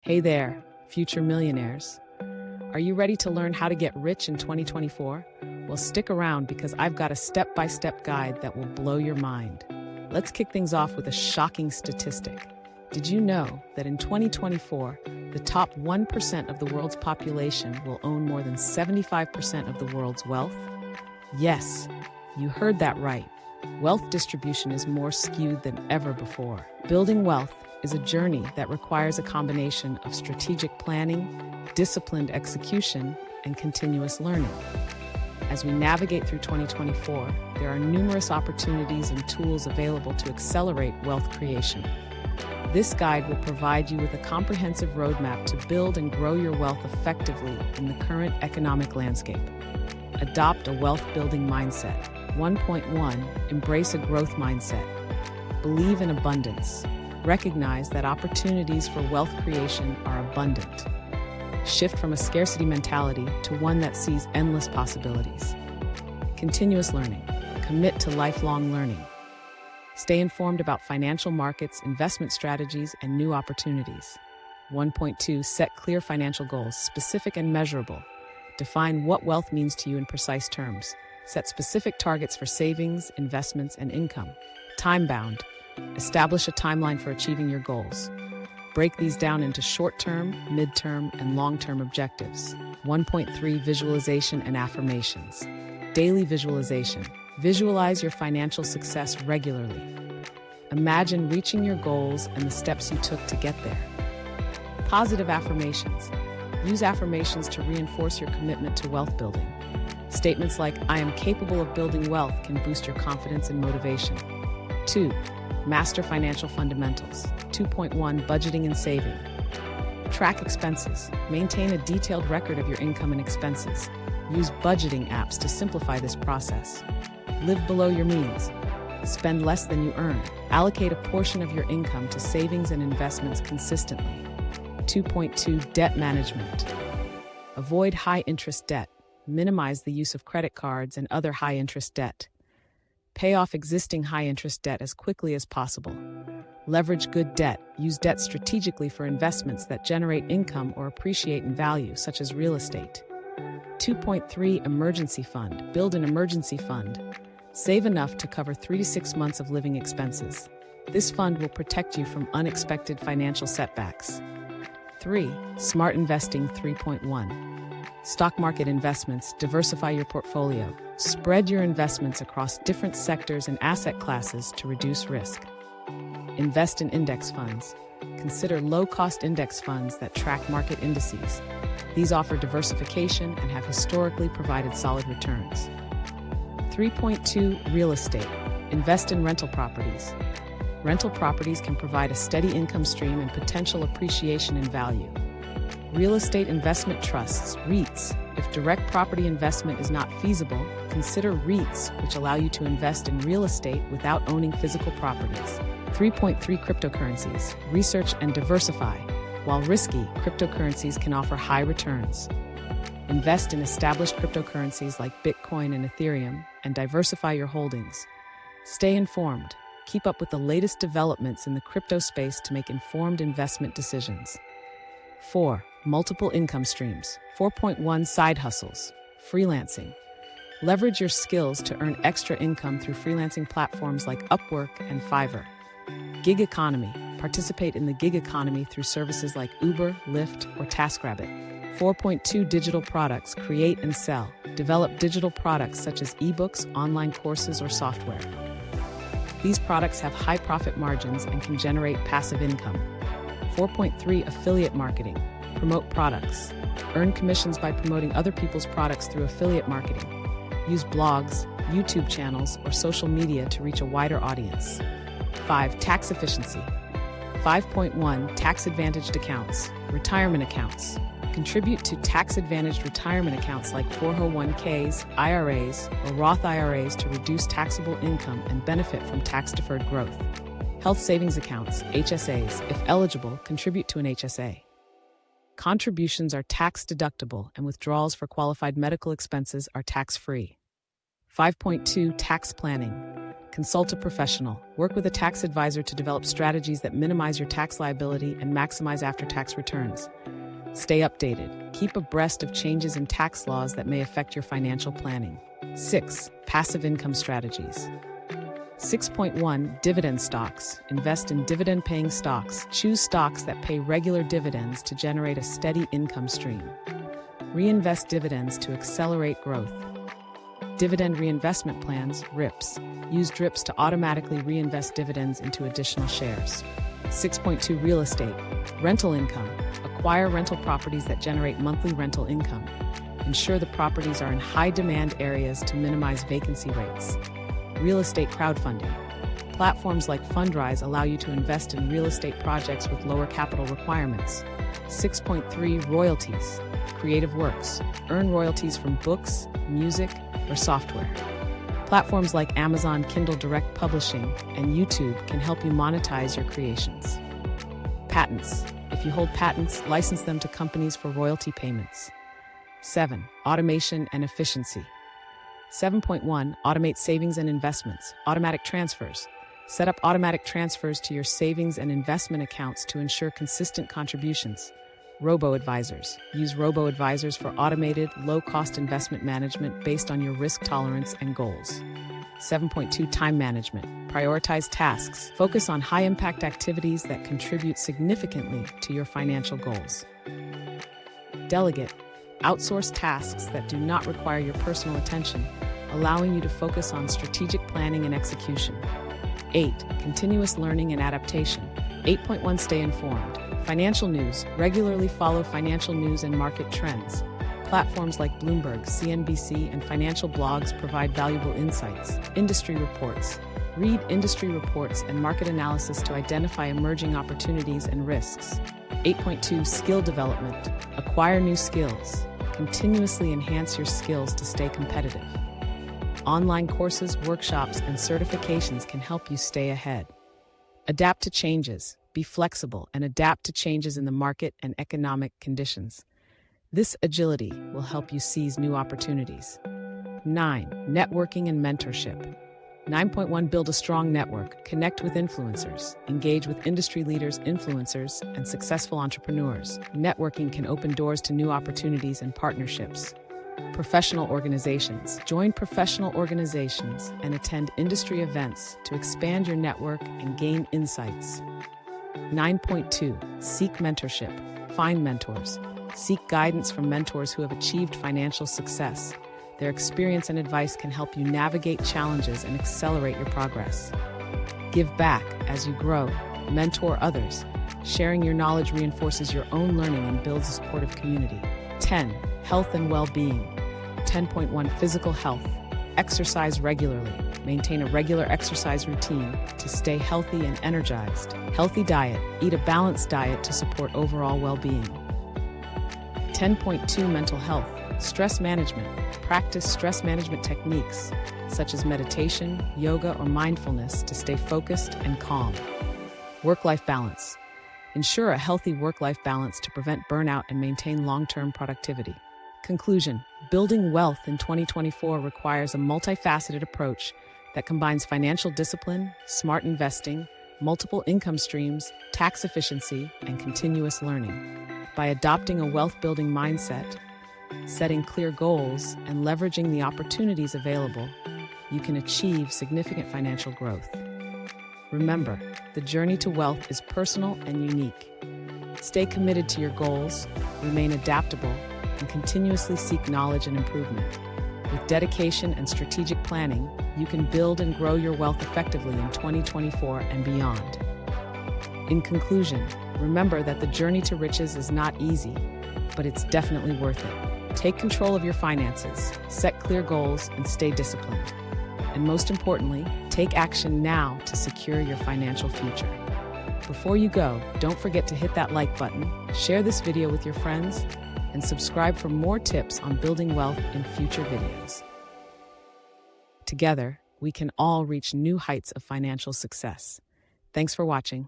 Hey there, future millionaires. Are you ready to learn how to get rich in 2024? Well, stick around because I've got a step-by-step guide that will blow your mind. Let's kick things off with a shocking statistic. Did you know that in 2024, the top 1% of the world's population will own more than 75% of the world's wealth? Yes, you heard that right. Wealth distribution is more skewed than ever before. Building wealth is a journey that requires a combination of strategic planning, disciplined execution, and continuous learning. As we navigate through 2024, there are numerous opportunities and tools available to accelerate wealth creation. This guide will provide you with a comprehensive roadmap to build and grow your wealth effectively in the current economic landscape. Adopt a wealth-building mindset. 1.1. Embrace a growth mindset. Believe in abundance. Recognize that opportunities for wealth creation are abundant. Shift from a scarcity mentality to one that sees endless possibilities. Continuous learning. Commit to lifelong learning. Stay informed about financial markets, investment strategies, and new opportunities. 1.2. Set clear financial goals, specific and measurable. Define what wealth means to you in precise terms. Set specific targets for savings, investments, and income. Time-bound. Establish a timeline for achieving your goals. Break these down into short-term, mid-term, and long-term objectives. 1.3. Visualization and affirmations. Daily visualization. Visualize your financial success regularly. Imagine reaching your goals and the steps you took to get there. Positive affirmations. Use affirmations to reinforce your commitment to wealth building. Statements like, "I am capable of building wealth," can boost your confidence and motivation. 2. Master financial fundamentals. 2.1. Budgeting and saving. Track expenses. Maintain a detailed record of your income and expenses. Use budgeting apps to simplify this process. Live below your means. Spend less than you earn. Allocate a portion of your income to savings and investments consistently. 2.2. Debt management. Avoid high-interest debt. Minimize the use of credit cards and other high-interest debt. Pay off existing high-interest debt as quickly as possible. Leverage good debt. Use debt strategically for investments that generate income or appreciate in value, such as real estate. 2.3. Emergency fund. Build an emergency fund. Save enough to cover 3 to 6 months of living expenses. This fund will protect you from unexpected financial setbacks. 3. Smart investing. 3.1. Stock market investments. Diversify your portfolio. Spread your investments across different sectors and asset classes to reduce risk. Invest in index funds. Consider low-cost index funds that track market indices. These offer diversification and have historically provided solid returns. 3.2. Real estate. Invest in rental properties. Rental properties can provide a steady income stream and potential appreciation in value. Real estate investment trusts, REITs. If direct property investment is not feasible, consider REITs, which allow you to invest in real estate without owning physical properties. 3.3. Cryptocurrencies. Research and diversify. While risky, cryptocurrencies can offer high returns. Invest in established cryptocurrencies like Bitcoin and Ethereum and diversify your holdings. Stay informed. Keep up with the latest developments in the crypto space to make informed investment decisions. 4. Multiple income streams. 4.1. Side hustles. Freelancing. Leverage your skills to earn extra income through freelancing platforms like Upwork and Fiverr. Gig economy. Participate in the gig economy through services like Uber, Lyft, or TaskRabbit. 4.2. Digital products. Create and sell. Develop digital products such as ebooks, online courses, or software. These products have high profit margins and can generate passive income. 4.3. Affiliate marketing. Promote products. Earn commissions by promoting other people's products through affiliate marketing. Use blogs, YouTube channels, or social media to reach a wider audience. 5. Tax efficiency. 5.1. Tax-advantaged accounts. Retirement accounts. Contribute to tax-advantaged retirement accounts like 401ks, IRAs, or Roth IRAs to reduce taxable income and benefit from tax-deferred growth. Health savings accounts, HSAs, if eligible, contribute to an HSA. Contributions are tax-deductible and withdrawals for qualified medical expenses are tax-free. 5.2. Tax planning. Consult a professional. Work with a tax advisor to develop strategies that minimize your tax liability and maximize after-tax returns. Stay updated. Keep abreast of changes in tax laws that may affect your financial planning. 6. Passive income strategies. 6.1 Dividend stocks. Invest in dividend-paying stocks. Choose stocks that pay regular dividends to generate a steady income stream. Reinvest dividends to accelerate growth. Dividend reinvestment plans, RIPs. Use DRIPs to automatically reinvest dividends into additional shares. 6.2 Real estate. Rental income. Acquire rental properties that generate monthly rental income. Ensure the properties are in high-demand areas to minimize vacancy rates. Real estate crowdfunding. Platforms like Fundrise allow you to invest in real estate projects with lower capital requirements. 6.3 Royalties. Creative works. Earn royalties from books, music, or software. Platforms like Amazon Kindle Direct Publishing and YouTube can help you monetize your creations. Patents. If you hold patents, license them to companies for royalty payments. 7. Automation and efficiency. 7.1 Automate savings and investments. Automatic transfers. Set up automatic transfers to your savings and investment accounts to ensure consistent contributions. Robo-advisors. Use robo-advisors for automated, low-cost investment management based on your risk tolerance and goals. 7.2 Time management. Prioritize tasks. Focus on high-impact activities that contribute significantly to your financial goals. Delegate. Outsource tasks that do not require your personal attention, allowing you to focus on strategic planning and execution. 8. Continuous learning and adaptation. 8.1 Stay informed. Financial news. Regularly follow financial news and market trends. Platforms like Bloomberg, CNBC, and financial blogs provide valuable insights. Industry reports. Read industry reports and market analysis to identify emerging opportunities and risks. 8.2 Skill development. Acquire new skills. Continuously enhance your skills to stay competitive. Online courses, workshops, and certifications can help you stay ahead. Adapt to changes. Be flexible and adapt to changes in the market and economic conditions. This agility will help you seize new opportunities. 9. Networking and mentorship. 9.1 Build a strong network. Connect with influencers. Engage with industry leaders, influencers, and successful entrepreneurs. Networking can open doors to new opportunities and partnerships. Professional organizations. Join professional organizations and attend industry events to expand your network and gain insights. 9.2 Seek mentorship. Find mentors. Seek guidance from mentors who have achieved financial success. Their experience and advice can help you navigate challenges and accelerate your progress. Give back as you grow. Mentor others. Sharing your knowledge reinforces your own learning and builds a supportive community. 10. Health and well-being. 10.1 Physical health. Exercise regularly. Maintain a regular exercise routine to stay healthy and energized. Healthy diet. Eat a balanced diet to support overall well-being. 10.2 Mental health. Stress management. Practice stress management techniques, such as meditation, yoga, or mindfulness to stay focused and calm. Work-life balance. Ensure a healthy work-life balance to prevent burnout and maintain long-term productivity. Conclusion. Building wealth in 2024 requires a multifaceted approach that combines financial discipline, smart investing, multiple income streams, tax efficiency, and continuous learning. By adopting a wealth-building mindset, setting clear goals, and leveraging the opportunities available, you can achieve significant financial growth. Remember, the journey to wealth is personal and unique. Stay committed to your goals, remain adaptable, and continuously seek knowledge and improvement. With dedication and strategic planning, you can build and grow your wealth effectively in 2024 and beyond. In conclusion, remember that the journey to riches is not easy, but it's definitely worth it. Take control of your finances, set clear goals, and stay disciplined. And most importantly, take action now to secure your financial future. Before you go, don't forget to hit that like button, share this video with your friends, and subscribe for more tips on building wealth in future videos. Together, we can all reach new heights of financial success. Thanks for watching.